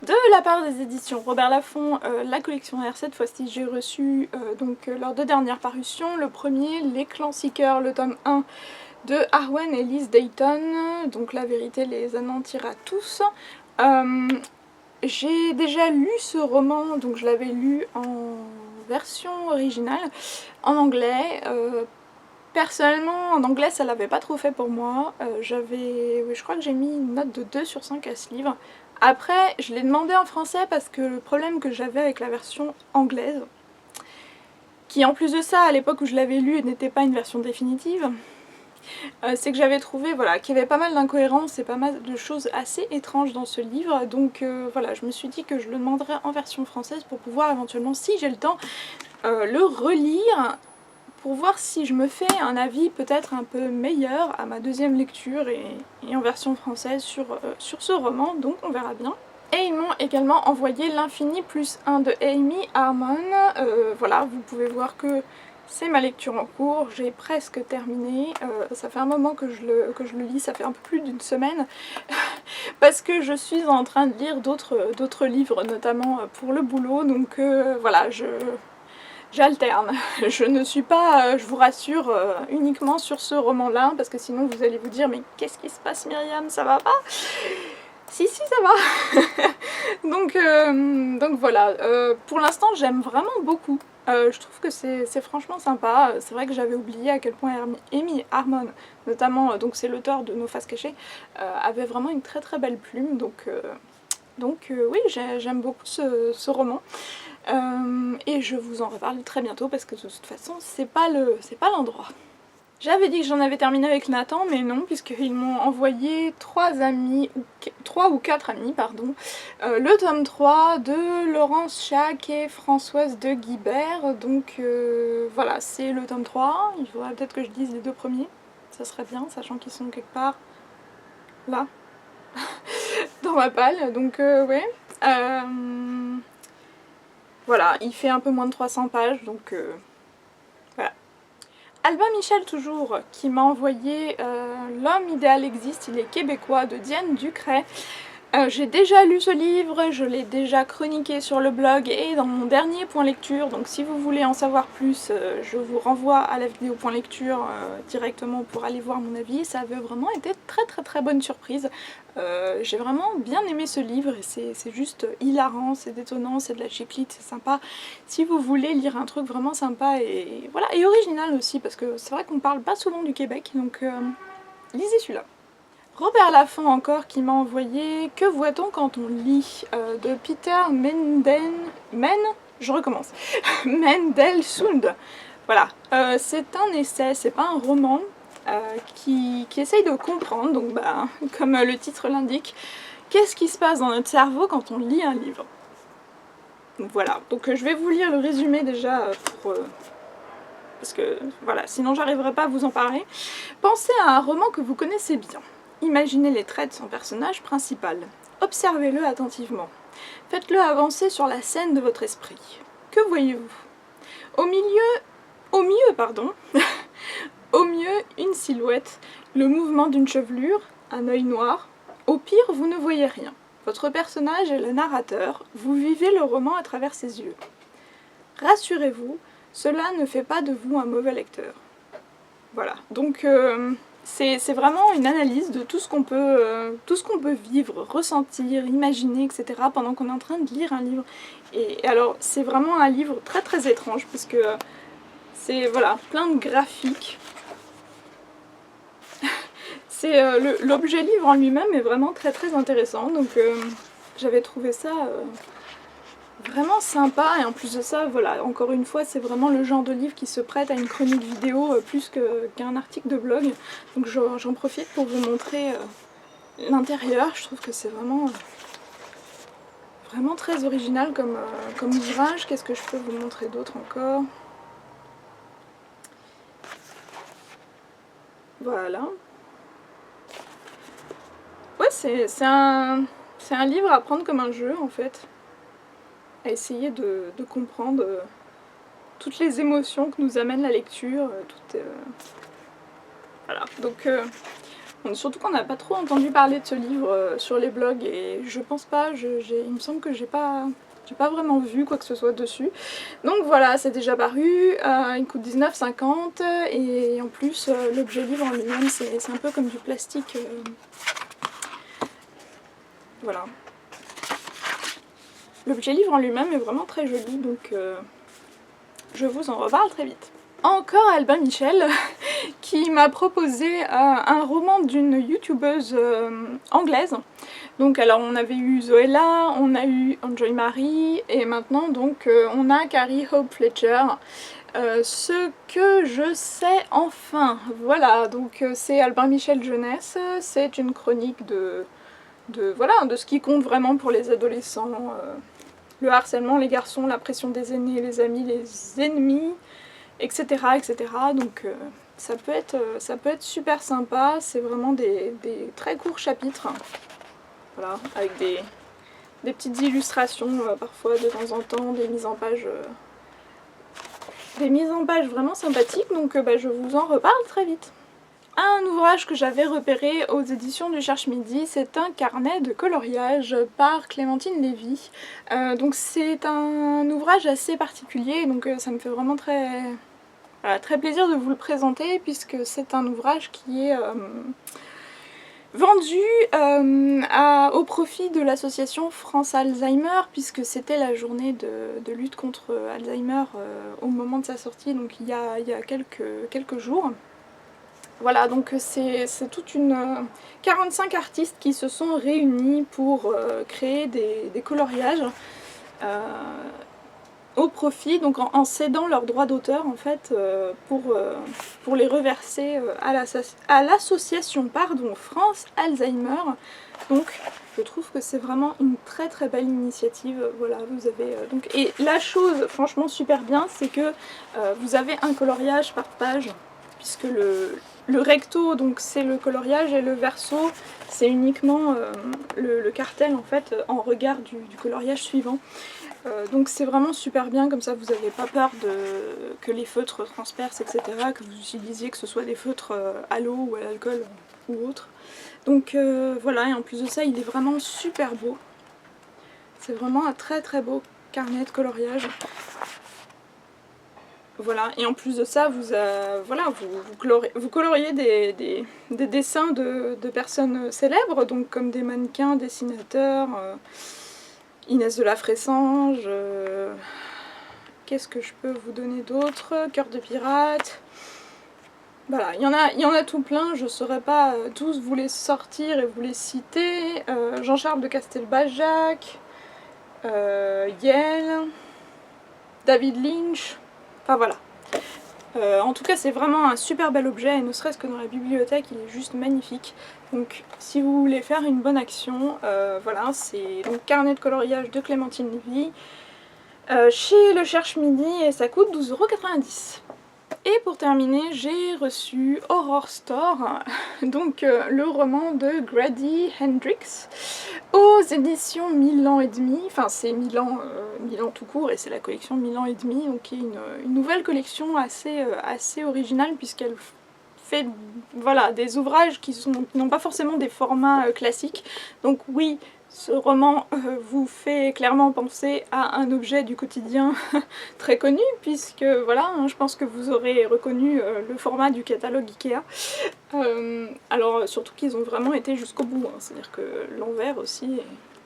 De la part des éditions Robert Laffont, la collection R, cette fois-ci j'ai reçu donc leurs deux dernières parutions. Le premier, Les Clans Seekers, le tome 1 de Arwen et Liz Dayton, donc La vérité les anéantira tous. J'ai déjà lu ce roman, donc je l'avais lu en version originale, en anglais. Personnellement, en anglais ça l'avait pas trop fait pour moi. Je crois que j'ai mis une note de 2 sur 5 à ce livre. Après, je l'ai demandé en français parce que le problème que j'avais avec la version anglaise, qui en plus de ça, à l'époque où je l'avais lu, n'était pas une version définitive, c'est que j'avais trouvé voilà, qu'il y avait pas mal d'incohérences et pas mal de choses assez étranges dans ce livre. Donc voilà, je me suis dit que je le demanderais en version française pour pouvoir éventuellement, si j'ai le temps, le relire, pour voir si je me fais un avis peut-être un peu meilleur à ma deuxième lecture et en version française sur ce roman, donc on verra bien. Et ils m'ont également envoyé L'Infini plus 1 de Amy Harmon. Voilà, vous pouvez voir que c'est ma lecture en cours, j'ai presque terminé. Ça fait un moment que je le lis, ça fait un peu plus d'une semaine, parce que je suis en train de lire d'autres livres, notamment pour le boulot, donc voilà, j'alterne. Je ne suis pas, je vous rassure, uniquement sur ce roman-là, parce que sinon vous allez vous dire mais qu'est-ce qui se passe Myriam, ça va pas? Si ça va. donc voilà, pour l'instant j'aime vraiment beaucoup. Je trouve que c'est franchement sympa. C'est vrai que j'avais oublié à quel point Amy Harmon, notamment, donc c'est l'auteur de Nos Faces Cachées, avait vraiment une très très belle plume, donc oui, j'aime beaucoup ce roman. Et je vous en reparle très bientôt parce que de toute façon c'est pas l'endroit. J'avais dit que j'en avais terminé avec Nathan, mais non, puisqu'ils m'ont envoyé 3 ou 4 amis, pardon, le tome 3 de Laurence Chac et Françoise de Guibert, donc voilà, c'est le tome 3, il faudrait peut-être que je dise les 2 premiers, ça serait bien, sachant qu'ils sont quelque part là, dans ma palle, donc ouais. Voilà, il fait un peu moins de 300 pages, donc voilà. Albin Michel toujours, qui m'a envoyé L'homme idéal existe, il est québécois, de Diane Ducret. J'ai déjà lu ce livre, je l'ai déjà chroniqué sur le blog et dans mon dernier point lecture, donc si vous voulez en savoir plus, je vous renvoie à la vidéo point lecture directement pour aller voir mon avis. Ça avait vraiment été très bonne surprise. J'ai vraiment bien aimé ce livre et c'est juste hilarant, c'est détonnant, c'est de la chiclite, c'est sympa. Si vous voulez lire un truc vraiment sympa et voilà, et original aussi, parce que c'est vrai qu'on parle pas souvent du Québec, donc lisez celui-là. Robert Laffont encore qui m'a envoyé Que voit-on quand on lit de Peter Mendelssohn. Voilà, c'est un essai, c'est pas un roman, qui essaye de comprendre, donc bah, comme le titre l'indique, qu'est-ce qui se passe dans notre cerveau quand on lit un livre. Donc voilà, donc je vais vous lire le résumé déjà parce que voilà, sinon j'arriverai pas à vous en parler. Pensez à un roman que vous connaissez bien. Imaginez les traits de son personnage principal. Observez-le attentivement. Faites-le avancer sur la scène de votre esprit. Que voyez-vous? Au mieux, une silhouette, le mouvement d'une chevelure, un œil noir. Au pire, vous ne voyez rien. Votre personnage est le narrateur, vous vivez le roman à travers ses yeux. Rassurez-vous, cela ne fait pas de vous un mauvais lecteur. Voilà, donc c'est vraiment une analyse de tout ce qu'on peut vivre, ressentir, imaginer, etc. pendant qu'on est en train de lire un livre. Et alors, c'est vraiment un livre très étrange, parce que c'est voilà, plein de graphiques. L'objet livre en lui-même est vraiment très intéressant, donc j'avais trouvé ça vraiment sympa, et en plus de ça, voilà, encore une fois, c'est vraiment le genre de livre qui se prête à une chronique vidéo plus qu'un article de blog, donc j'en profite pour vous montrer l'intérieur. Je trouve que c'est vraiment très original comme ouvrage. Qu'est-ce que je peux vous montrer d'autre encore? Voilà. Ouais, c'est un livre à prendre comme un jeu, en fait. À essayer de comprendre toutes les émotions que nous amène la lecture. Voilà. Donc, Surtout qu'on n'a pas trop entendu parler de ce livre sur les blogs et je pense pas, il me semble que j'ai pas vraiment vu quoi que ce soit dessus. Donc voilà, c'est déjà paru, il coûte 19,50 et en plus l'objet livre en lui-même c'est un peu comme du plastique. Voilà. L'objet livre en lui-même est vraiment très joli, donc je vous en reparle très vite. Encore Albin Michel qui m'a proposé un roman d'une youtubeuse anglaise. Donc alors on avait eu Zoella, on a eu Enjoy Marie et maintenant donc on a Carrie Hope Fletcher. Ce que je sais enfin, voilà, donc c'est Albin Michel jeunesse, c'est une chronique de ce qui compte vraiment pour les adolescents. Le harcèlement, les garçons, la pression des aînés, les amis, les ennemis, etc. etc. Donc ça peut être super sympa, c'est vraiment des très courts chapitres. Voilà, avec des petites illustrations parfois de temps en temps, des mises en page vraiment sympathiques, donc je vous en reparle très vite. Un ouvrage que j'avais repéré aux éditions du Cherche-Midi, c'est un carnet de coloriage par Clémentine Lévy. Donc c'est un ouvrage assez particulier, donc ça me fait vraiment très plaisir de vous le présenter, puisque c'est un ouvrage qui est vendu au profit de l'association France Alzheimer, puisque c'était la journée de lutte contre Alzheimer au moment de sa sortie, donc il y a quelques jours. Voilà, donc c'est toute 45 artistes qui se sont réunis pour créer des coloriages au profit, donc en cédant leurs droits d'auteur en fait pour les reverser à l'association France Alzheimer. Donc je trouve que c'est vraiment une très belle initiative. Voilà, vous avez et la chose franchement super bien, c'est que vous avez un coloriage par page, puisque le recto donc c'est le coloriage et le verso c'est uniquement le cartel en fait en regard du coloriage suivant. Donc c'est vraiment super bien, comme ça vous n'avez pas peur que les feutres transpercent, etc. Que vous utilisiez, que ce soit des feutres à l'eau ou à l'alcool ou autre. Donc voilà, et en plus de ça il est vraiment super beau. C'est vraiment un très beau carnet de coloriage. Voilà, et en plus de ça, vous coloriez des dessins de personnes célèbres, donc comme des mannequins, dessinateurs, Inès de la Fressange, qu'est-ce que je peux vous donner d'autre, Cœur de pirate. Voilà, il y en a tout plein, je ne saurais pas tous vous les sortir et vous les citer. Jean-Charles de Castelbajac, Yale, David Lynch. Enfin voilà. En tout cas c'est vraiment un super bel objet, et ne serait-ce que dans la bibliothèque il est juste magnifique. Donc si vous voulez faire une bonne action, voilà, c'est donc carnet de coloriage de Clémentine Lévy chez le Cherche-Midi et ça coûte 12,90 €. Et pour terminer, j'ai reçu Horror Store, donc le roman de Grady Hendrix, aux éditions 1000 ans et demi, enfin c'est 1000 ans tout court et c'est la collection 1000 ans et demi, donc qui est une nouvelle collection assez originale puisqu'elle fait voilà, des ouvrages qui n'ont pas forcément des formats classiques, donc oui, ce roman vous fait clairement penser à un objet du quotidien très connu, puisque voilà, hein, je pense que vous aurez reconnu le format du catalogue Ikea. Alors surtout qu'ils ont vraiment été jusqu'au bout, hein, c'est-à-dire que l'envers aussi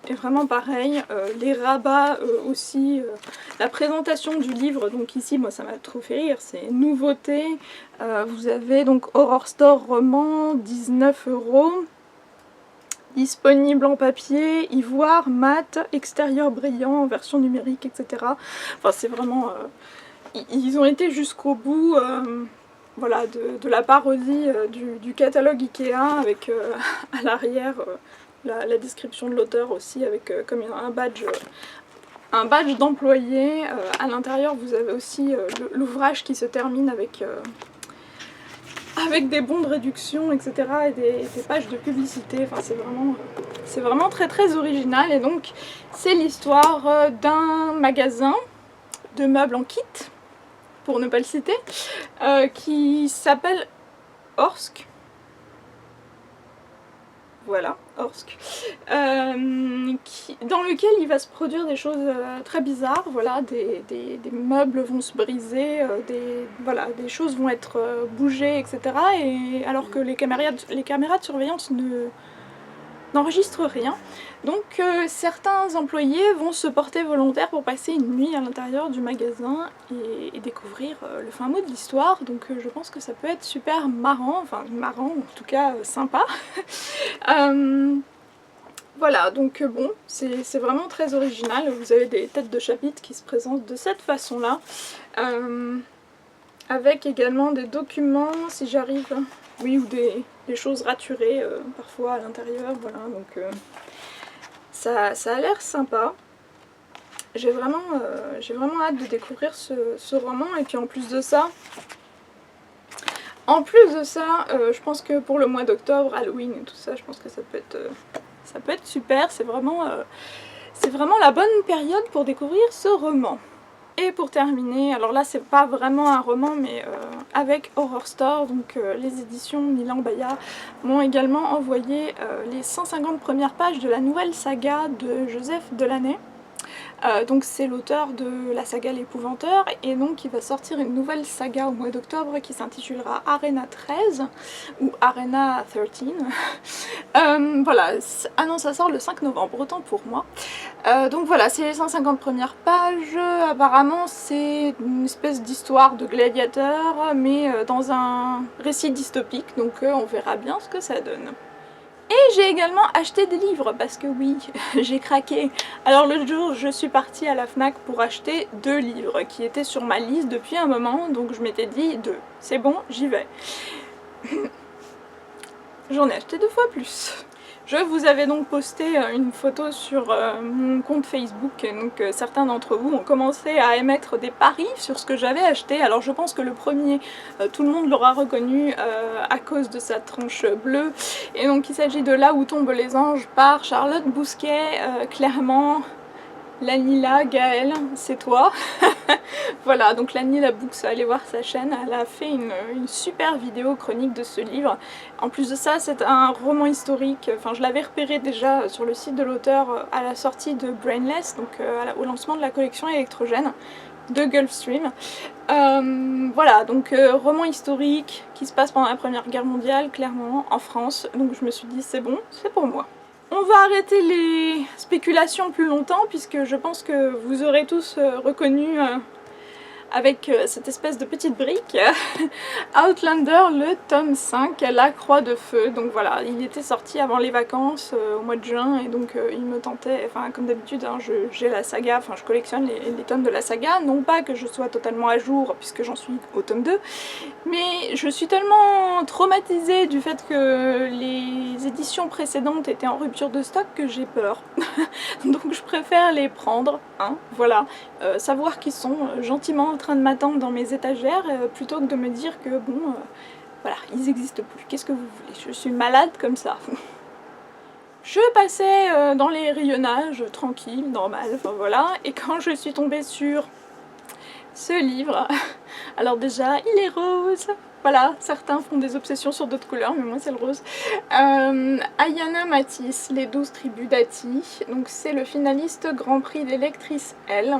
est vraiment pareil, les rabats aussi, la présentation du livre, donc ici moi ça m'a trop fait rire, c'est nouveauté, vous avez donc Horror Store roman, 19 €. Disponible en papier, ivoire, mat, extérieur brillant, version numérique, etc. Enfin c'est vraiment... ils ont été jusqu'au bout voilà, de la parodie du catalogue Ikea avec à l'arrière la description de l'auteur aussi avec comme un badge d'employé. À l'intérieur vous avez aussi l'ouvrage qui se termine avec des bons de réduction, etc. et des pages de publicité. Enfin, c'est vraiment très original. Et donc c'est l'histoire d'un magasin de meubles en kit, pour ne pas le citer, qui s'appelle Orsk. voilà, Orsk, dans lequel il va se produire des choses très bizarres, voilà, des meubles vont se briser, voilà, des choses vont être bougées, etc. Et alors que les caméras de surveillance n'enregistrent rien. Donc certains employés vont se porter volontaires pour passer une nuit à l'intérieur du magasin et découvrir le fin mot de l'histoire. Donc je pense que ça peut être super marrant, enfin marrant, en tout cas sympa. Voilà, donc bon, c'est vraiment très original. Vous avez des têtes de chapitre qui se présentent de cette façon-là. Avec également des documents, si j'arrive, oui, ou des choses raturées parfois à l'intérieur, voilà, donc ça a l'air sympa. J'ai vraiment hâte de découvrir ce roman, et puis en plus de ça, je pense que pour le mois d'octobre, Halloween et tout ça, je pense que ça peut être super, c'est vraiment la bonne période pour découvrir ce roman. Et pour terminer, alors là c'est pas vraiment un roman mais avec Horror Store, donc les éditions Milan Baya m'ont également envoyé les 150 premières pages de la nouvelle saga de Joseph Delaney. Donc c'est l'auteur de la saga L'Épouvanteur, et donc il va sortir une nouvelle saga au mois d'octobre qui s'intitulera Arena 13 ou Arena 13. Voilà, ah non, ça sort le 5 novembre, autant pour moi. Donc voilà, c'est les 150 premières pages. Apparemment c'est une espèce d'histoire de gladiateur mais dans un récit dystopique, donc on verra bien ce que ça donne. Et j'ai également acheté des livres parce que oui, j'ai craqué. Alors le jour, je suis partie à la Fnac pour acheter 2 livres qui étaient sur ma liste depuis un moment, donc je m'étais dit 2, c'est bon, j'y vais. J'en ai acheté 2 fois plus. Je vous avais donc posté une photo sur mon compte Facebook, et donc certains d'entre vous ont commencé à émettre des paris sur ce que j'avais acheté. Alors je pense que le premier, tout le monde l'aura reconnu à cause de sa tranche bleue. Et donc il s'agit de Là où tombent les anges par Charlotte Bousquet, clairement. Lanila, Gaëlle, c'est toi. Voilà, donc Lanila Books, allez voir sa chaîne, elle a fait une super vidéo chronique de ce livre. En plus de ça, c'est un roman historique, enfin je l'avais repéré déjà sur le site de l'auteur à la sortie de Brainless, donc au lancement de la collection électrogène de Gulfstream. Voilà, donc roman historique qui se passe pendant la Première Guerre mondiale, clairement, en France, donc je me suis dit c'est bon, c'est pour moi. On va arrêter les spéculations plus longtemps puisque je pense que vous aurez tous reconnu avec cette espèce de petite brique Outlander, le tome 5, La Croix de Feu. Donc voilà, il était sorti avant les vacances au mois de juin, et donc il me tentait, enfin comme d'habitude hein, j'ai la saga, enfin je collectionne les tomes de la saga, non pas que je sois totalement à jour puisque j'en suis au tome 2, mais je suis tellement traumatisée du fait que les éditions précédentes étaient en rupture de stock que j'ai peur. Donc je préfère les prendre, hein, voilà, savoir qu'ils sont gentiment en train de m'attendre dans mes étagères plutôt que de me dire que bon, voilà, ils n'existent plus, qu'est-ce que vous voulez, je suis malade comme ça. Je passais dans les rayonnages, tranquille, normal, enfin voilà, et quand je suis tombée sur ce livre, alors déjà, il est rose. Voilà, certains font des obsessions sur d'autres couleurs, mais moi c'est le rose. Ayana Matisse, Les 12 tribus d'Ati. Donc c'est le finaliste Grand Prix des lectrices L.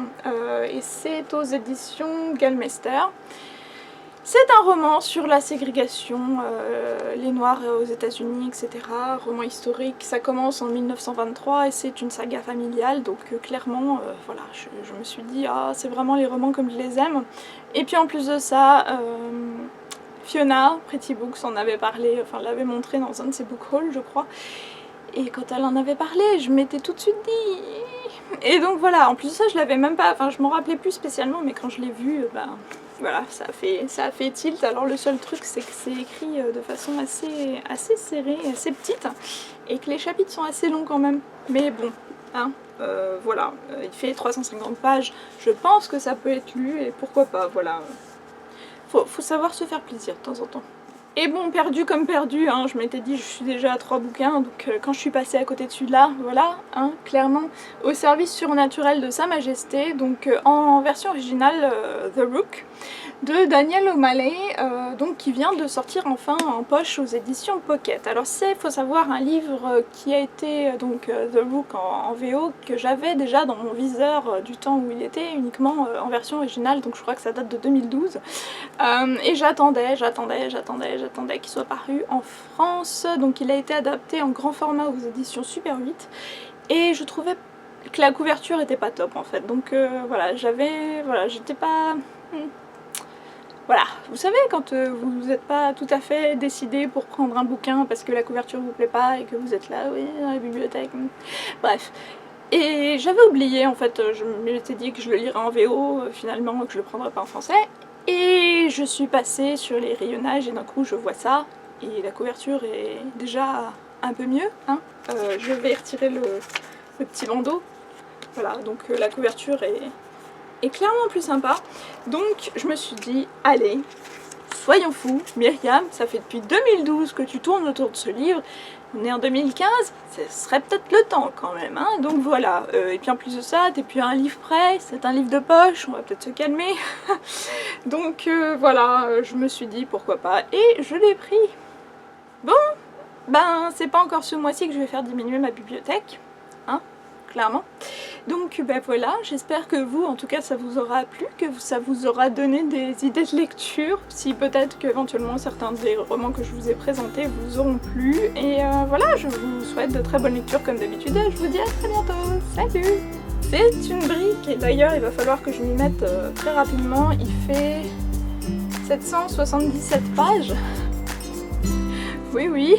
Et c'est aux éditions Gallmeister. C'est un roman sur la ségrégation, les Noirs aux États-Unis, etc. Roman historique, ça commence en 1923 et c'est une saga familiale, donc clairement, voilà, je me suis dit, ah, c'est vraiment les romans comme je les aime. Et puis en plus de ça, Fiona, Pretty Books, en avait parlé, enfin l'avait montré dans un de ses book hauls, je crois. Et quand elle en avait parlé, je m'étais tout de suite dit... Et donc voilà, en plus de ça, je l'avais même pas, enfin je m'en rappelais plus spécialement, mais quand je l'ai vu, ben... Voilà, ça a fait tilt. Alors le seul truc c'est que c'est écrit de façon assez serrée, assez petite, et que les chapitres sont assez longs quand même. Mais bon, hein, voilà, il fait 350 pages, je pense que ça peut être lu, et pourquoi pas, voilà. Faut savoir se faire plaisir de temps en temps. Et bon, perdu comme perdu, hein, je m'étais dit je suis déjà à 3 bouquins, donc quand je suis passée à côté de celui-là, voilà, hein, clairement, Au service surnaturel de Sa Majesté, donc en version originale The Rook. de Daniel O'Malley, donc qui vient de sortir enfin en poche aux éditions Pocket. Alors c'est, faut savoir, un livre qui a été donc The Book en VO, que j'avais déjà dans mon viseur du temps où il était uniquement en version originale, donc je crois que ça date de 2012. Et j'attendais qu'il soit paru en France. Donc il a été adapté en grand format aux éditions Super 8 et je trouvais que la couverture était pas top en fait, donc voilà, j'étais pas... Voilà, vous savez quand vous n'êtes pas tout à fait décidé pour prendre un bouquin parce que la couverture vous plaît pas et que vous êtes là, oui, dans la bibliothèque, bref. Et j'avais oublié en fait, je m'étais dit que je le lirais en VO finalement, que je le prendrais pas en français. Et je suis passée sur les rayonnages et d'un coup je vois ça et la couverture est déjà un peu mieux, hein. Je vais retirer le petit bandeau. Voilà, donc la couverture est clairement plus sympa. Donc je me suis dit, allez, soyons fous, Myriam, ça fait depuis 2012 que tu tournes autour de ce livre. On est en 2015, ce serait peut-être le temps quand même, hein. Donc voilà, et puis en plus de ça, t'es plus à un livre près, c'est un livre de poche, on va peut-être se calmer. Donc voilà, je me suis dit pourquoi pas, et je l'ai pris. Bon, ben c'est pas encore ce mois-ci que je vais faire diminuer ma bibliothèque, hein, clairement. Donc ben voilà, j'espère que vous, en tout cas, ça vous aura plu, que ça vous aura donné des idées de lecture, si peut-être qu'éventuellement certains des romans que je vous ai présentés vous auront plu. Et voilà, je vous souhaite de très bonnes lectures comme d'habitude, et je vous dis à très bientôt, salut! C'est une brique, et d'ailleurs il va falloir que je m'y mette très rapidement, il fait 777 pages. Oui, oui.